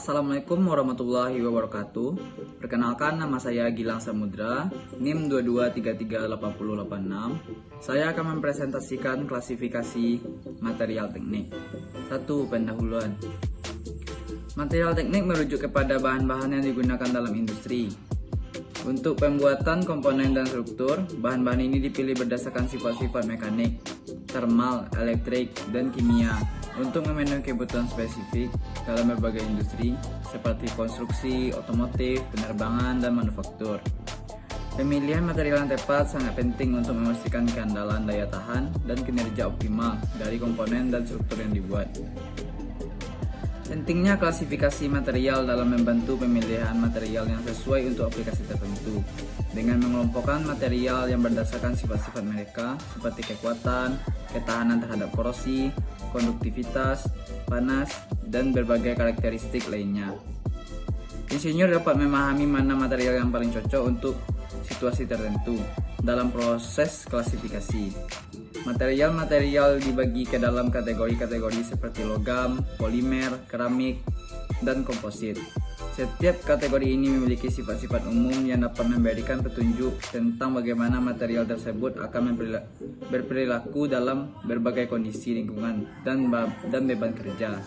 Assalamualaikum warahmatullahi wabarakatuh. Perkenalkan, nama saya Gilang Samudra, NIM 22338086. Saya akan mempresentasikan klasifikasi material teknik. 1. Pendahuluan. Material teknik merujuk kepada bahan-bahan yang digunakan dalam industri. Untuk pembuatan komponen dan struktur, bahan-bahan ini dipilih berdasarkan sifat-sifat mekanik, termal, elektrik, dan kimia untuk memenuhi kebutuhan spesifik dalam berbagai industri seperti konstruksi, otomotif, penerbangan, dan manufaktur. Pemilihan material yang tepat sangat penting untuk memastikan keandalan daya tahan dan kinerja optimal dari komponen dan struktur yang dibuat. Pentingnya klasifikasi material dalam membantu pemilihan material yang sesuai untuk aplikasi tertentu, dengan mengelompokkan material yang berdasarkan sifat-sifat mereka seperti kekuatan, ketahanan terhadap korosi, konduktivitas, panas, dan berbagai karakteristik lainnya. Insinyur dapat memahami mana material yang paling cocok untuk situasi tertentu dalam proses klasifikasi. Material-material dibagi ke dalam kategori-kategori seperti logam, polimer, keramik, dan komposit. Setiap kategori ini memiliki sifat-sifat umum yang dapat memberikan petunjuk tentang bagaimana material tersebut akan berperilaku dalam berbagai kondisi lingkungan dan beban kerja.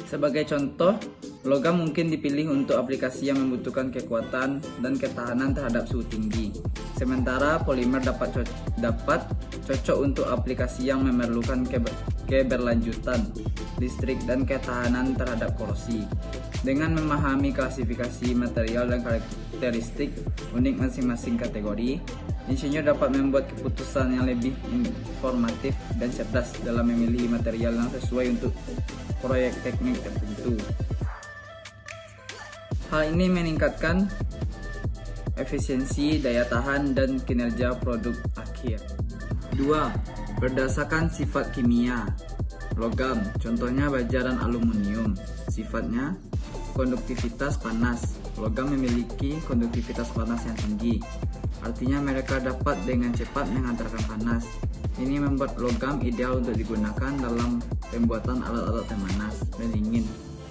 Sebagai contoh, logam mungkin dipilih untuk aplikasi yang membutuhkan kekuatan dan ketahanan terhadap suhu tinggi. Sementara polimer dapat cocok untuk aplikasi yang memerlukan keberlanjutan listrik dan ketahanan terhadap korosi. Dengan memahami klasifikasi material dan karakteristik unik masing-masing kategori, insinyur dapat membuat keputusan yang lebih informatif dan cerdas dalam memilih material yang sesuai untuk proyek teknik tertentu. Hal ini meningkatkan efisiensi, daya tahan, dan kinerja produk akhir. 2. Berdasarkan sifat kimia. Logam, contohnya baja dan aluminium. Sifatnya konduktivitas panas. Logam memiliki konduktivitas panas yang tinggi. Artinya mereka dapat dengan cepat menghantarkan panas. Ini membuat logam ideal untuk digunakan dalam pembuatan alat-alat pemanas, pendingin,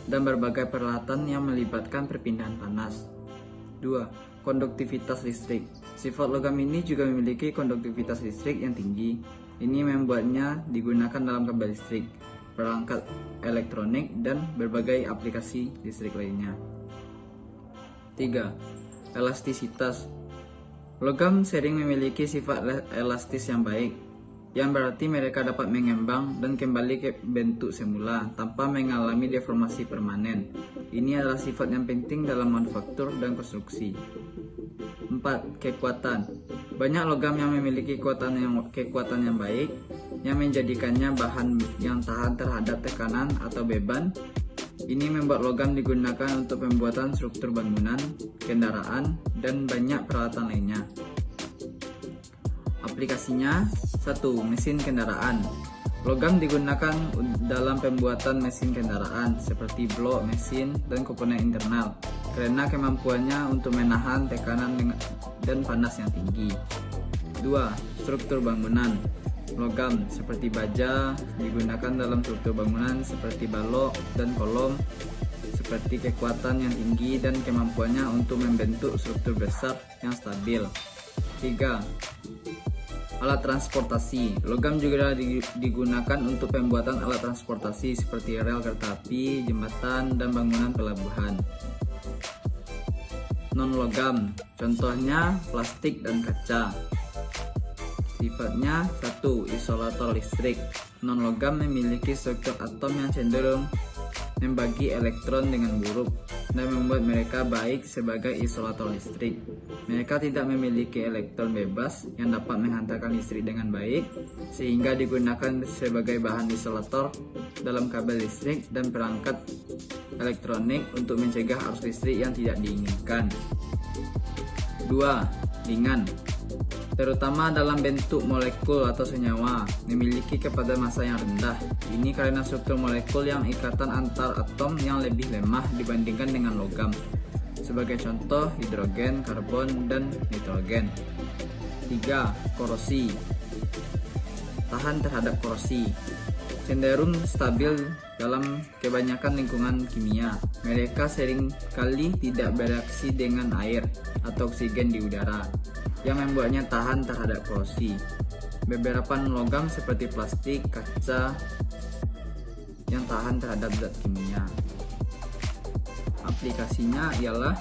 dan berbagai peralatan yang melibatkan perpindahan panas. 2. Konduktivitas listrik. Sifat logam ini juga memiliki konduktivitas listrik yang tinggi. Ini membuatnya digunakan dalam kabel listrik, perangkat elektronik, dan berbagai aplikasi listrik lainnya. 3. Elastisitas. Logam sering memiliki sifat elastis yang baik, yang berarti mereka dapat mengembang dan kembali ke bentuk semula tanpa mengalami deformasi permanen. Ini adalah sifat yang penting dalam manufaktur dan konstruksi. 4. Kekuatan. Banyak logam yang memiliki kekuatan yang baik, yang menjadikannya bahan yang tahan terhadap tekanan atau beban. Ini membuat logam digunakan untuk pembuatan struktur bangunan, kendaraan, dan banyak peralatan lainnya. Aplikasinya. 1. Mesin kendaraan. Logam digunakan dalam pembuatan mesin kendaraan seperti blok mesin dan komponen internal karena kemampuannya untuk menahan tekanan dan panas yang tinggi. 2. Struktur bangunan. Logam seperti baja digunakan dalam struktur bangunan seperti balok dan kolom seperti kekuatan yang tinggi dan kemampuannya untuk membentuk struktur besar yang stabil. 3. Alat transportasi. Logam juga digunakan untuk pembuatan alat transportasi seperti rel kereta api, jembatan, dan bangunan pelabuhan. Non-logam, contohnya plastik dan kaca. Sifatnya. 1. Isolator listrik. Non-logam memiliki struktur atom yang cenderung membagi elektron dengan buruk dan membuat mereka baik sebagai isolator listrik. Mereka tidak memiliki elektron bebas yang dapat menghantarkan listrik dengan baik, sehingga digunakan sebagai bahan isolator dalam kabel listrik dan perangkat elektronik untuk mencegah arus listrik yang tidak diinginkan. 2. Ringan. Terutama dalam bentuk molekul atau senyawa, memiliki kepada massa yang rendah. Ini karena struktur molekul yang ikatan antar atom yang lebih lemah dibandingkan dengan logam. Sebagai contoh, hidrogen, karbon, dan nitrogen. 3. Korosi. Tahan terhadap korosi. cenderung stabil dalam kebanyakan lingkungan kimia. Mereka sering kali tidak bereaksi dengan air atau oksigen di udara, yang membuatnya tahan terhadap korosi. Beberapa logam seperti plastik, kaca yang tahan terhadap zat kimia. Aplikasinya ialah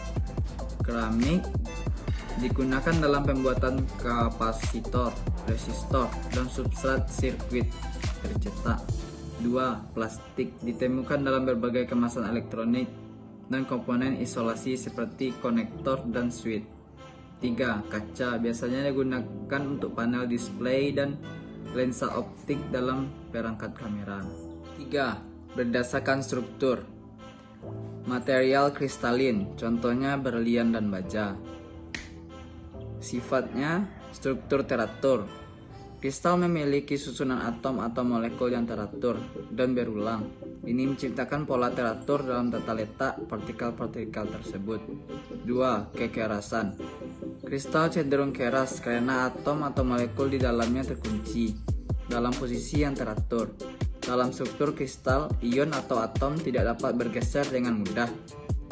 keramik digunakan dalam pembuatan kapasitor, resistor, dan substrat sirkuit tercetak. 2. Plastik ditemukan dalam berbagai kemasan elektronik dan komponen isolasi seperti konektor dan switch. 3. Kaca biasanya digunakan untuk panel display dan lensa optik dalam perangkat kamera. 3. Berdasarkan struktur. Material kristalin, contohnya berlian dan baja. Sifatnya struktur teratur. Kristal memiliki susunan atom atau molekul yang teratur dan berulang. Ini menciptakan pola teratur dalam tata letak partikel-partikel tersebut. 2. Kekerasan. Kristal cenderung keras karena atom atau molekul di dalamnya terkunci dalam posisi yang teratur. Dalam struktur kristal, ion atau atom tidak dapat bergeser dengan mudah,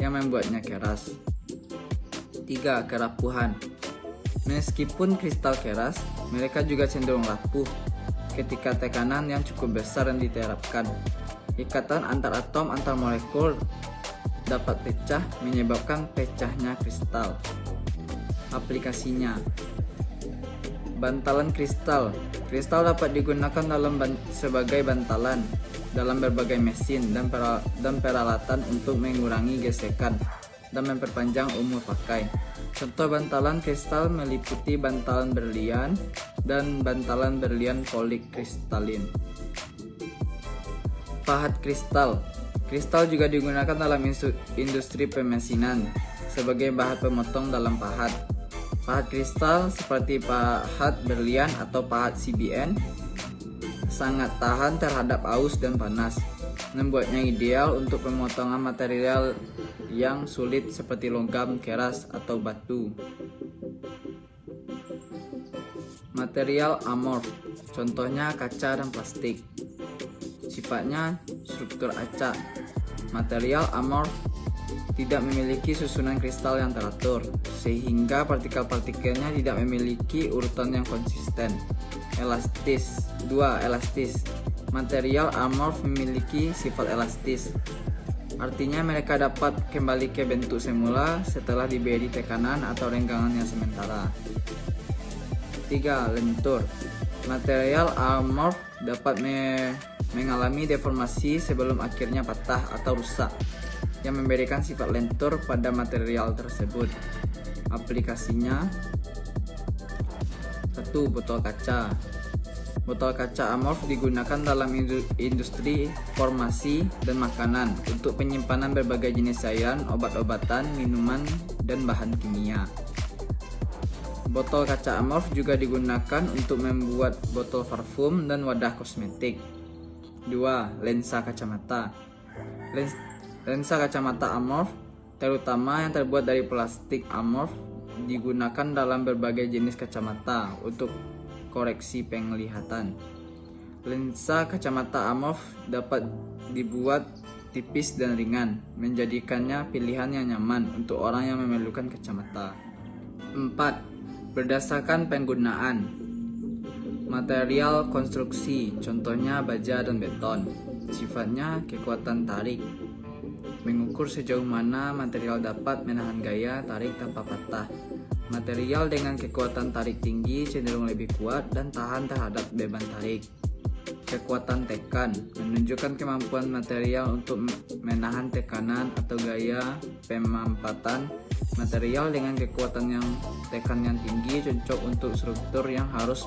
yang membuatnya keras. 3. Kerapuhan. Meskipun kristal keras, mereka juga cenderung rapuh ketika tekanan yang cukup besar yang diterapkan. Ikatan antar atom antar molekul dapat pecah, menyebabkan pecahnya kristal. Aplikasinya. Bantalan kristal. Kristal dapat digunakan sebagai bantalan dalam berbagai mesin dan peralatan untuk mengurangi gesekan dan memperpanjang umur pakai. Contoh bantalan kristal meliputi bantalan berlian dan bantalan berlian polikristalin. Pahat kristal. Kristal juga digunakan dalam industri pemesinan sebagai bahan pemotong dalam pahat. Pahat kristal seperti pahat berlian atau pahat CBN sangat tahan terhadap aus dan panas, membuatnya ideal untuk pemotongan material yang sulit seperti logam keras atau batu. Material amorf, contohnya kaca dan plastik. Sifatnya struktur acak. Material amorf tidak memiliki susunan kristal yang teratur, sehingga partikel-partikelnya tidak memiliki urutan yang konsisten. Elastis. 2. Elastis. Material amorf memiliki sifat elastis. Artinya mereka dapat kembali ke bentuk semula setelah diberi tekanan atau renggangan yang sementara. 3. Lentur. Material amorf dapat mengalami deformasi sebelum akhirnya patah atau rusak, yang memberikan sifat lentur pada material tersebut. Aplikasinya. 1. Botol kaca. Botol kaca amorf digunakan dalam industri formasi dan makanan untuk penyimpanan berbagai jenis cairan, obat-obatan, minuman, dan bahan kimia. Botol kaca amorf juga digunakan untuk membuat botol parfum dan wadah kosmetik. 2. Lensa kacamata. Lensa kacamata amorf, terutama yang terbuat dari plastik amorf, digunakan dalam berbagai jenis kacamata untuk koreksi penglihatan. Lensa kacamata amorf dapat dibuat tipis dan ringan, menjadikannya pilihan yang nyaman untuk orang yang memerlukan kacamata. 4. Berdasarkan penggunaan. Material konstruksi, contohnya baja dan beton. Sifatnya kekuatan tarik. Mengukur sejauh mana material dapat menahan gaya tarik tanpa patah. Material dengan kekuatan tarik tinggi cenderung lebih kuat dan tahan terhadap beban tarik. Kekuatan tekan menunjukkan kemampuan material untuk menahan tekanan atau gaya pemampatan. Material dengan kekuatan tekan yang tinggi cocok untuk struktur yang harus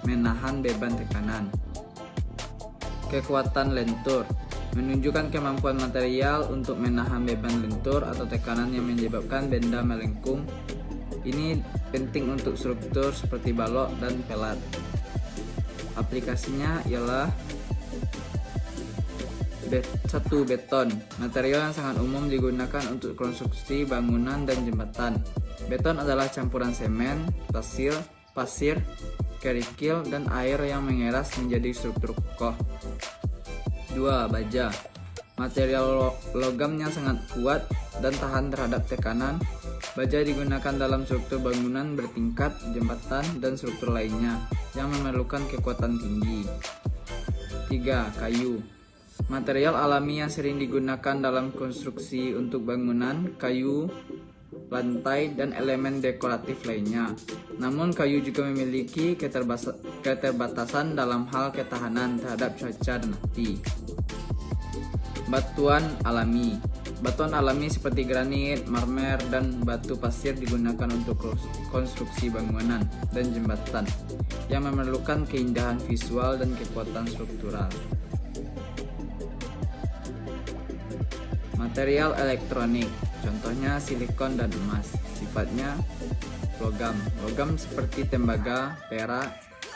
menahan beban tekanan. Kekuatan lentur menunjukkan kemampuan material untuk menahan beban lentur atau tekanan yang menyebabkan benda melengkung. Ini penting untuk struktur seperti balok dan pelat. Aplikasinya ialah 1. Beton. Material yang sangat umum digunakan untuk konstruksi bangunan dan jembatan. Beton adalah campuran semen, pasir, kerikil, dan air yang mengeras menjadi struktur kokoh. 2. Baja. Material logam yang sangat kuat dan tahan terhadap tekanan. Baja digunakan dalam struktur bangunan bertingkat, jembatan, dan struktur lainnya yang memerlukan kekuatan tinggi. 3. Kayu. Material alami yang sering digunakan dalam konstruksi untuk bangunan, kayu, lantai, dan elemen dekoratif lainnya. Namun kayu juga memiliki keterbatasan dalam hal ketahanan terhadap cuaca dan api. Batuan alami. Batuan alami seperti granit, marmer, dan batu pasir digunakan untuk konstruksi bangunan dan jembatan yang memerlukan keindahan visual dan kekuatan struktural. Material elektronik, contohnya silikon dan emas, sifatnya logam. Logam seperti tembaga, perak,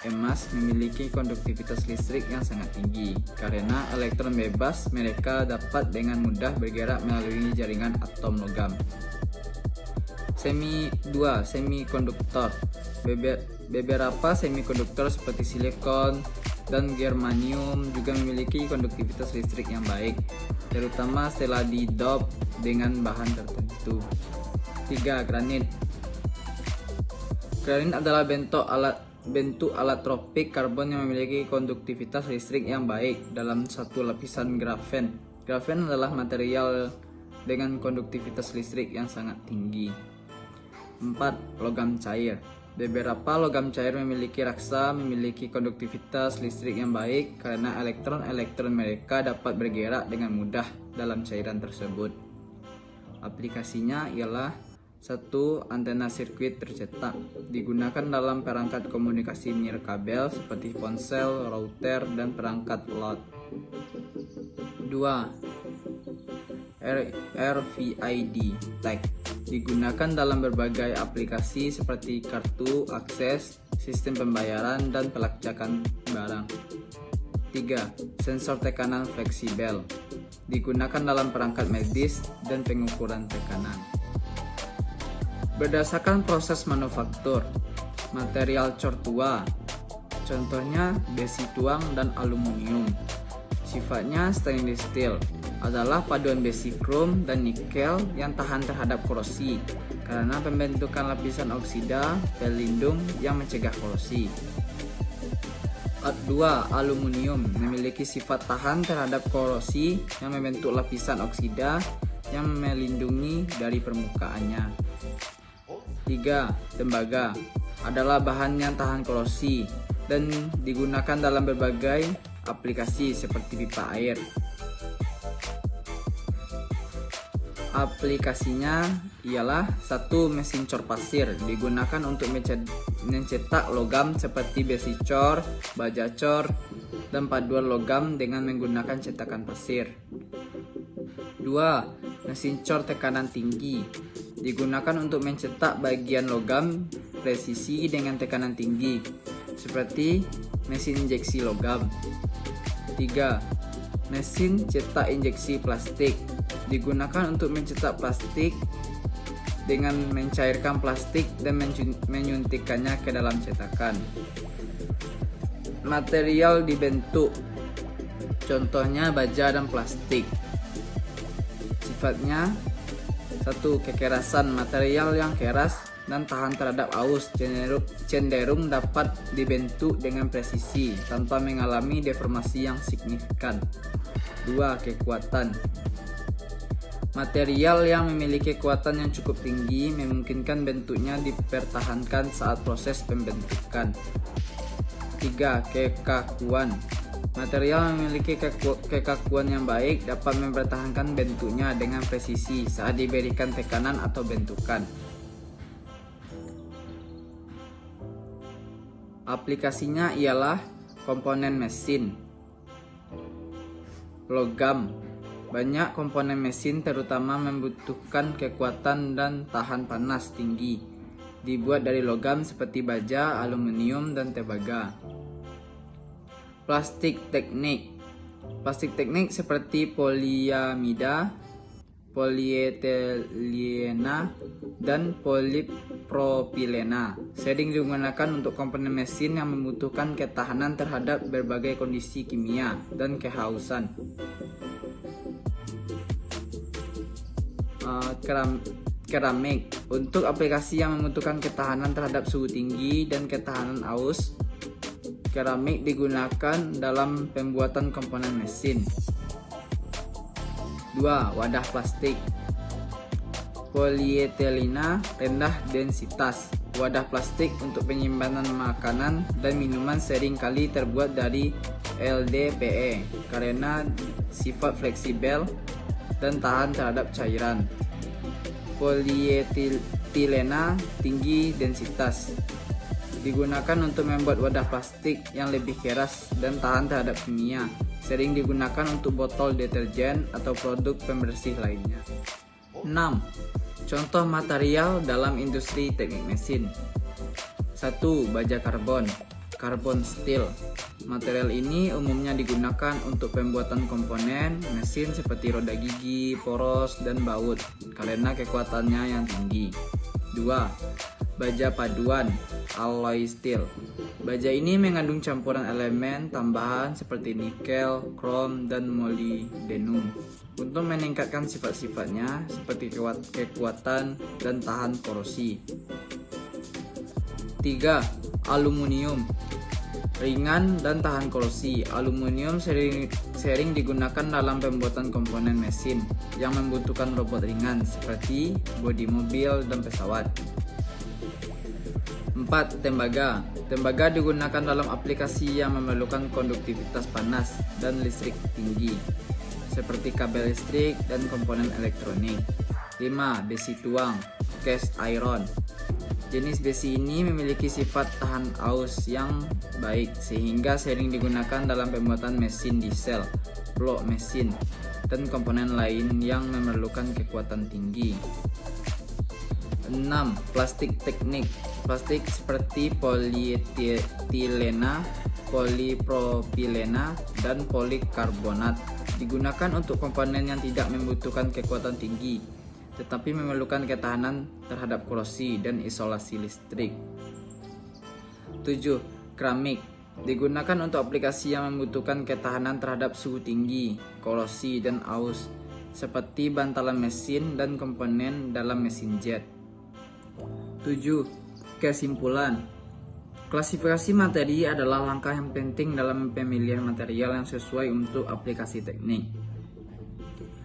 emas memiliki konduktivitas listrik yang sangat tinggi. Karena elektron bebas, mereka dapat dengan mudah bergerak melalui jaringan atom logam. Semikonduktor. Beberapa semikonduktor seperti silikon dan germanium juga memiliki konduktivitas listrik yang baik, terutama setelah didop dengan bahan tertentu. 3. Granit. Granit adalah bentuk allotropic karbon yang memiliki konduktivitas listrik yang baik dalam satu lapisan grafen. Grafen adalah material dengan konduktivitas listrik yang sangat tinggi. 4. Logam cair. Beberapa logam cair memiliki konduktivitas listrik yang baik karena elektron-elektron mereka dapat bergerak dengan mudah dalam cairan tersebut. Aplikasinya ialah 1. Antena sirkuit tercetak. Digunakan dalam perangkat komunikasi nirkabel seperti ponsel, router, dan perangkat LOD. 2. RFID tag. Digunakan dalam berbagai aplikasi seperti kartu akses, sistem pembayaran, dan pelacakan barang. 3. Sensor tekanan fleksibel. Digunakan dalam perangkat medis dan pengukuran tekanan. Berdasarkan proses manufaktur, material cor tua, contohnya besi tuang dan aluminium, sifatnya stainless steel, adalah paduan besi krom dan nikel yang tahan terhadap korosi karena pembentukan lapisan oksida pelindung yang mencegah korosi. 2. Aluminium memiliki sifat tahan terhadap korosi yang membentuk lapisan oksida yang melindungi dari permukaannya. 3. Tembaga adalah bahan yang tahan korosi dan digunakan dalam berbagai aplikasi seperti pipa air. Aplikasinya ialah 1. Mesin cor pasir. Digunakan untuk mencetak logam seperti besi cor, baja cor, dan paduan logam dengan menggunakan cetakan pasir. 2. Mesin cor tekanan tinggi. Digunakan untuk mencetak bagian logam presisi dengan tekanan tinggi, seperti mesin injeksi logam. 3. Mesin cetak injeksi plastik. Digunakan untuk mencetak plastik dengan mencairkan plastik dan menyuntikkannya ke dalam cetakan. Material dibentuk, contohnya baja dan plastik. Sifatnya 1. Kekerasan. Material yang keras dan tahan terhadap aus cenderung dapat dibentuk dengan presisi tanpa mengalami deformasi yang signifikan. 2. Kekuatan. Material yang memiliki kekuatan yang cukup tinggi memungkinkan bentuknya dipertahankan saat proses pembentukan. 3. Kekakuan. Material yang memiliki kekakuan yang baik dapat mempertahankan bentuknya dengan presisi saat diberikan tekanan atau bentukan. Aplikasinya ialah komponen mesin. Logam. Banyak komponen mesin terutama membutuhkan kekuatan dan tahan panas tinggi. Dibuat dari logam seperti baja, aluminium, dan tembaga. Plastik teknik. Plastik teknik seperti poliamida, polietilena, dan polipropilena. Sering digunakan untuk komponen mesin yang membutuhkan ketahanan terhadap berbagai kondisi kimia dan kehausan. Keramik untuk aplikasi yang membutuhkan ketahanan terhadap suhu tinggi dan ketahanan aus. Keramik digunakan dalam pembuatan komponen mesin. 2. Wadah plastik. Polietilena rendah densitas. Wadah plastik untuk penyimpanan makanan dan minuman sering kali terbuat dari LDPE karena sifat fleksibel dan tahan terhadap cairan. Polietilena tinggi densitas. Digunakan untuk membuat wadah plastik yang lebih keras dan tahan terhadap kimia. Sering digunakan untuk botol deterjen atau produk pembersih lainnya. 6. Contoh material dalam industri teknik mesin. 1. Baja karbon. Carbon steel. Material ini umumnya digunakan untuk pembuatan komponen mesin seperti roda gigi, poros, dan baut karena kekuatannya yang tinggi. 2. Baja paduan alloy steel. Baja ini mengandung campuran elemen tambahan seperti nikel, krom, dan molybdenum untuk meningkatkan sifat-sifatnya seperti kekuatan dan tahan korosi. 3. Aluminium. Ringan dan tahan korosi. Aluminium sering digunakan dalam pembuatan komponen mesin yang membutuhkan robot ringan seperti bodi mobil dan pesawat. 4. Tembaga. Tembaga digunakan dalam aplikasi yang memerlukan konduktivitas panas dan listrik tinggi seperti kabel listrik dan komponen elektronik. 5. Besi tuang. Cast iron. Jenis besi ini memiliki sifat tahan aus yang baik sehingga sering digunakan dalam pembuatan mesin diesel, blok mesin, dan komponen lain yang memerlukan kekuatan tinggi. 6. Plastik teknik. Plastik seperti polietilena, polipropilena, dan polikarbonat digunakan untuk komponen yang tidak membutuhkan kekuatan tinggi tetapi memerlukan ketahanan terhadap korosi dan isolasi listrik. 7. Keramik. Digunakan untuk aplikasi yang membutuhkan ketahanan terhadap suhu tinggi, korosi, dan aus, seperti bantalan mesin dan komponen dalam mesin jet. 7. Kesimpulan. Klasifikasi materi adalah langkah yang penting dalam pemilihan material yang sesuai untuk aplikasi teknik.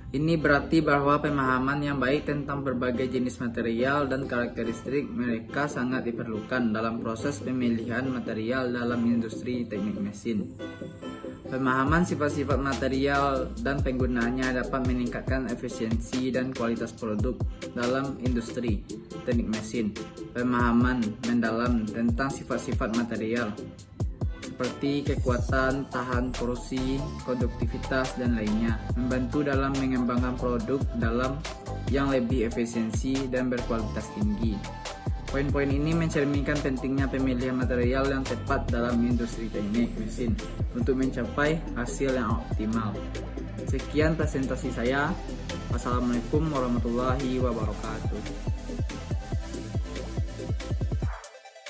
Ini berarti bahwa pemahaman yang baik tentang berbagai jenis material dan karakteristik mereka sangat diperlukan dalam proses pemilihan material dalam industri teknik mesin. Pemahaman sifat-sifat material dan penggunaannya dapat meningkatkan efisiensi dan kualitas produk dalam industri teknik mesin. Pemahaman mendalam tentang sifat-sifat material seperti kekuatan, tahan korosi, konduktivitas, dan lainnya membantu dalam mengembangkan produk dalam yang lebih efisiensi dan berkualitas tinggi. Poin-poin ini mencerminkan pentingnya pemilihan material yang tepat dalam industri teknik mesin untuk mencapai hasil yang optimal. Sekian presentasi saya. Wassalamualaikum warahmatullahi wabarakatuh.